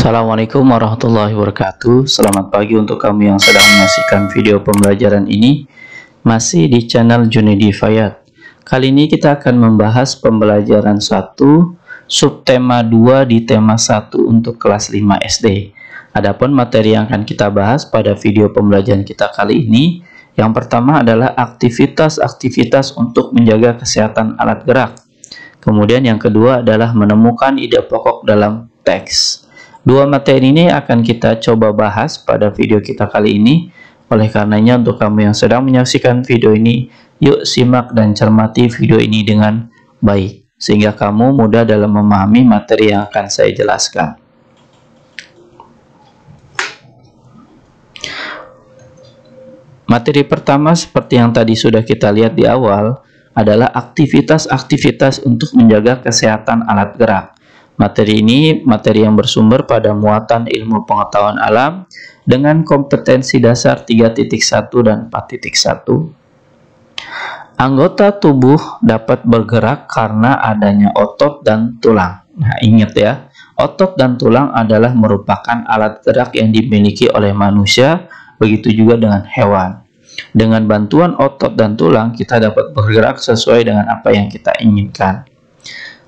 Assalamualaikum warahmatullahi wabarakatuh. Selamat pagi untuk kamu yang sedang menyaksikan video pembelajaran ini. Masih di channel Junaidi Fayat. Kali ini kita akan membahas pembelajaran 1 subtema 2 di tema 1 untuk kelas 5 SD. Adapun materi yang akan kita bahas pada video pembelajaran kita kali ini, yang pertama adalah aktivitas-aktivitas untuk menjaga kesehatan alat gerak. Kemudian yang kedua adalah menemukan ide pokok dalam teks. Dua materi ini akan kita coba bahas pada video kita kali ini. Oleh karenanya untuk kamu yang sedang menyaksikan video ini, yuk simak dan cermati video ini dengan baik, sehingga kamu mudah dalam memahami materi yang akan saya jelaskan. Materi pertama seperti yang tadi sudah kita lihat di awal adalah aktivitas-aktivitas untuk menjaga kesehatan alat gerak. Materi ini materi yang bersumber pada muatan ilmu pengetahuan alam dengan kompetensi dasar 3.1 dan 4.1. Anggota tubuh dapat bergerak karena adanya otot dan tulang. Nah, ingat ya, otot dan tulang adalah merupakan alat gerak yang dimiliki oleh manusia, begitu juga dengan hewan. Dengan bantuan otot dan tulang, kita dapat bergerak sesuai dengan apa yang kita inginkan.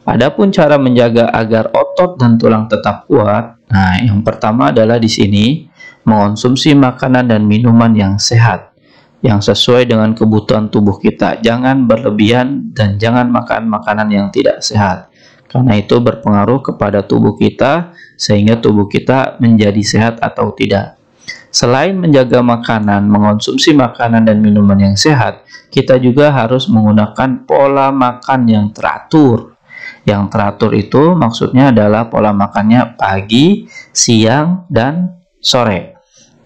Adapun cara menjaga agar otot dan tulang tetap kuat, nah yang pertama adalah di sini mengonsumsi makanan dan minuman yang sehat, yang sesuai dengan kebutuhan tubuh kita. Jangan berlebihan dan jangan makan makanan yang tidak sehat, karena itu berpengaruh kepada tubuh kita sehingga tubuh kita menjadi sehat atau tidak. Selain menjaga makanan, mengonsumsi makanan dan minuman yang sehat, kita juga harus menggunakan pola makan yang teratur. Yang teratur itu maksudnya adalah pola makannya pagi, siang, dan sore.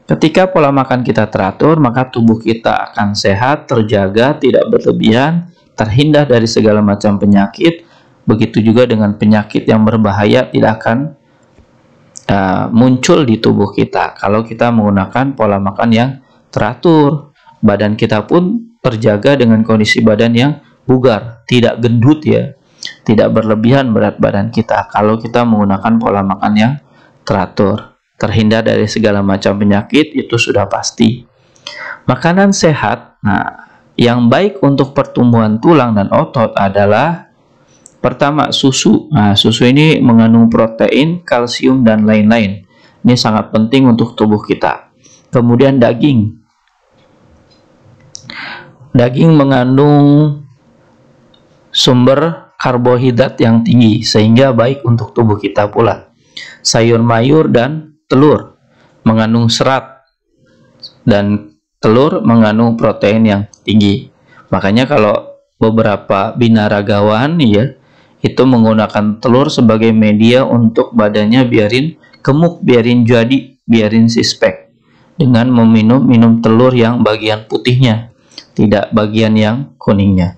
Ketika pola makan kita teratur, maka tubuh kita akan sehat, terjaga, tidak berlebihan, terhindar dari segala macam penyakit. Begitu juga dengan penyakit yang berbahaya tidak akan muncul di tubuh kita kalau kita menggunakan pola makan yang teratur. Badan kita pun terjaga dengan kondisi badan yang bugar, tidak gendut ya, tidak berlebihan berat badan kita kalau kita menggunakan pola makan yang teratur. Terhindar dari segala macam penyakit itu sudah pasti. Makanan sehat, nah, yang baik untuk pertumbuhan tulang dan otot adalah pertama, susu. Nah, susu ini mengandung protein, kalsium, dan lain-lain. Ini sangat penting untuk tubuh kita. Kemudian daging. Daging mengandung sumber karbohidrat yang tinggi, sehingga baik untuk tubuh kita pula. Sayur mayur dan telur mengandung serat, dan telur mengandung protein yang tinggi. Makanya kalau beberapa binaragawan ya, itu menggunakan telur sebagai media untuk badannya biarin gemuk, biarin jadi, biarin sispek, dengan minum telur yang bagian putihnya, tidak bagian yang kuningnya.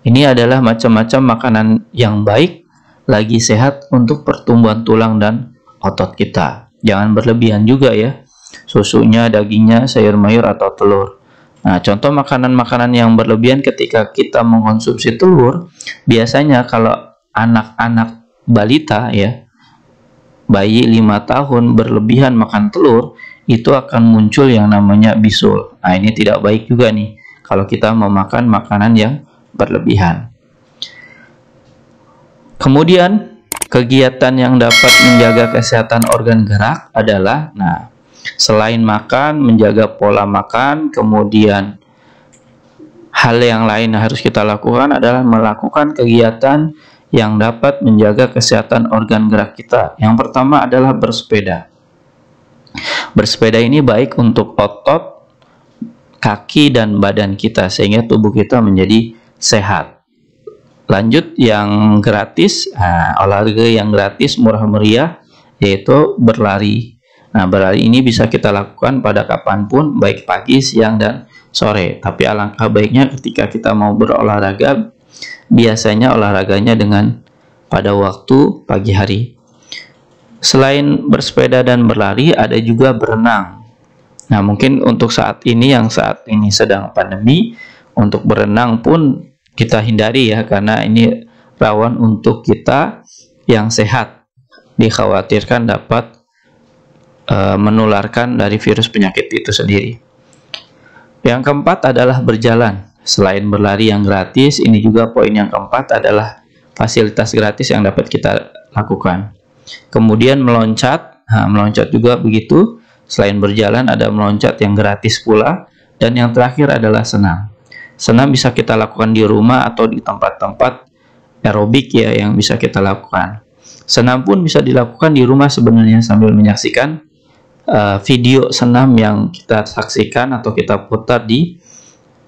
Ini adalah macam-macam makanan yang baik, lagi sehat untuk pertumbuhan tulang dan otot kita. Jangan berlebihan juga ya, susunya, dagingnya, sayur mayur, atau telur. Nah, contoh makanan-makanan yang berlebihan ketika kita mengkonsumsi telur, biasanya kalau anak-anak balita ya, bayi 5 tahun berlebihan makan telur, itu akan muncul yang namanya bisul. Nah, ini tidak baik juga nih kalau kita memakan makanan yang berlebihan. Kemudian kegiatan yang dapat menjaga kesehatan organ gerak adalah, nah, selain makan, menjaga pola makan, kemudian hal yang lain yang harus kita lakukan adalah melakukan kegiatan yang dapat menjaga kesehatan organ gerak kita. Yang pertama adalah bersepeda. Bersepeda ini baik untuk otot, kaki, dan badan kita, sehingga tubuh kita menjadi sehat. Lanjut yang gratis, olahraga yang gratis murah meriah, yaitu berlari. Nah, berlari ini bisa kita lakukan pada kapanpun, baik pagi, siang, dan sore. Tapi alangkah baiknya ketika kita mau berolahraga, biasanya olahraganya dengan pada waktu pagi hari. Selain bersepeda dan berlari, ada juga berenang. Nah, mungkin untuk saat ini sedang pandemi, untuk berenang pun kita hindari ya, karena ini rawan untuk kita yang sehat. Dikhawatirkan dapat menularkan dari virus penyakit itu sendiri. Yang keempat adalah berjalan. Selain berlari yang gratis, ini juga poin yang keempat adalah fasilitas gratis yang dapat kita lakukan. Kemudian meloncat, meloncat juga begitu. Selain berjalan ada meloncat yang gratis pula. Dan yang terakhir adalah senam. Senam bisa kita lakukan di rumah atau di tempat-tempat aerobik ya yang bisa kita lakukan. Senam pun bisa dilakukan di rumah sebenarnya sambil menyaksikan video senam yang kita saksikan atau kita putar di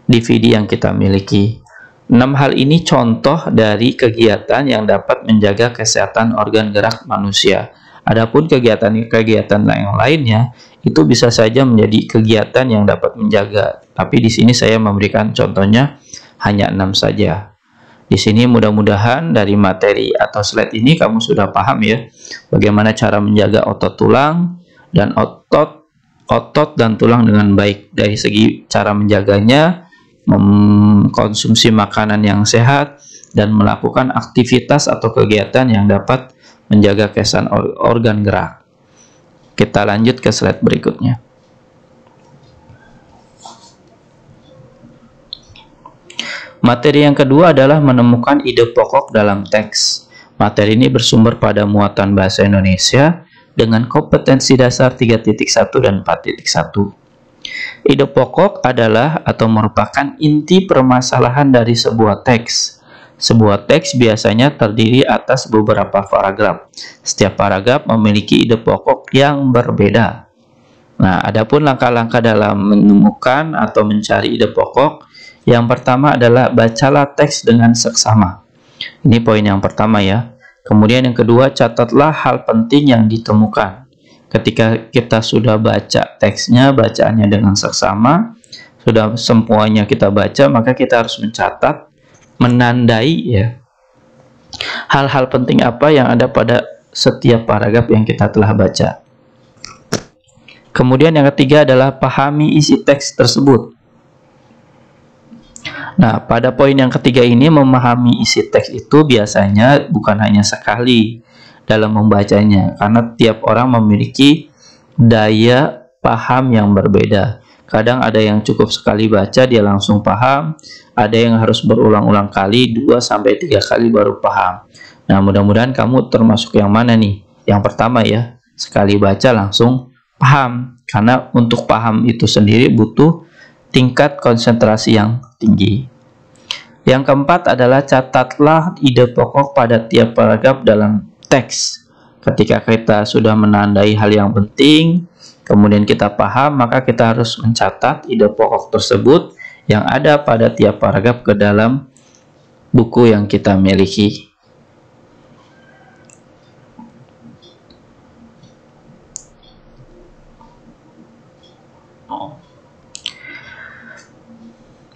DVD yang kita miliki. 6 hal ini contoh dari kegiatan yang dapat menjaga kesehatan organ gerak manusia. Adapun kegiatan-kegiatan yang lainnya itu bisa saja menjadi kegiatan yang dapat menjaga. Tapi di sini saya memberikan contohnya hanya 6 saja. Di sini mudah-mudahan dari materi atau slide ini kamu sudah paham ya bagaimana cara menjaga otot tulang dan otot dan tulang dengan baik. Dari segi cara menjaganya, mengkonsumsi makanan yang sehat dan melakukan aktivitas atau kegiatan yang dapat menjaga kesehatan organ gerak. Kita lanjut ke slide berikutnya. Materi yang kedua adalah menemukan ide pokok dalam teks. Materi ini bersumber pada muatan bahasa Indonesia dengan kompetensi dasar 3.1 dan 4.1. Ide pokok adalah atau merupakan inti permasalahan dari sebuah teks. Sebuah teks biasanya terdiri atas beberapa paragraf. Setiap paragraf memiliki ide pokok yang berbeda. Nah, adapun langkah-langkah dalam menemukan atau mencari ide pokok, yang pertama adalah bacalah teks dengan seksama. Ini poin yang pertama ya. Kemudian yang kedua, catatlah hal penting yang ditemukan. Ketika kita sudah baca teksnya, bacaannya dengan seksama, sudah semuanya kita baca, maka kita harus mencatat, menandai ya hal-hal penting apa yang ada pada setiap paragraf yang kita telah baca. Kemudian yang ketiga adalah pahami isi teks tersebut. Nah, pada poin yang ketiga ini, memahami isi teks itu biasanya bukan hanya sekali dalam membacanya, karena tiap orang memiliki daya paham yang berbeda. Kadang ada yang cukup sekali baca dia langsung paham, ada yang harus berulang-ulang kali 2-3 kali baru paham. Nah, mudah-mudahan kamu termasuk yang mana nih? Yang pertama ya, sekali baca langsung paham, karena untuk paham itu sendiri butuh tingkat konsentrasi yang tinggi. Yang keempat adalah catatlah ide pokok pada tiap paragraf dalam teks. Ketika kita sudah menandai hal yang penting, kemudian kita paham, maka kita harus mencatat ide pokok tersebut yang ada pada tiap paragraf ke dalam buku yang kita miliki.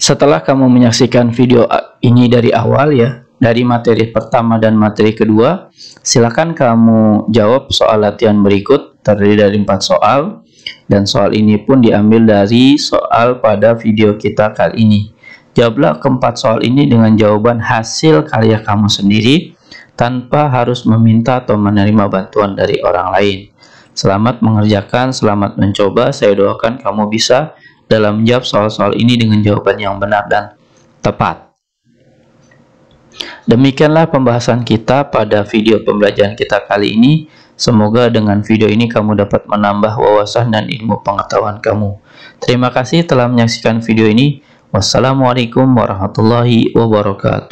Setelah kamu menyaksikan video ini dari awal ya, dari materi pertama dan materi kedua, silakan kamu jawab soal latihan berikut, terdiri dari 4 soal, dan soal ini pun diambil dari soal pada video kita kali ini. Jawablah keempat soal ini dengan jawaban hasil karya kamu sendiri, tanpa harus meminta atau menerima bantuan dari orang lain. Selamat mengerjakan, selamat mencoba, saya doakan kamu bisa dalam menjawab soal-soal ini dengan jawaban yang benar dan tepat. Demikianlah pembahasan kita pada video pembelajaran kita kali ini. Semoga dengan video ini kamu dapat menambah wawasan dan ilmu pengetahuan kamu. Terima kasih telah menyaksikan video ini. Wassalamualaikum warahmatullahi wabarakatuh.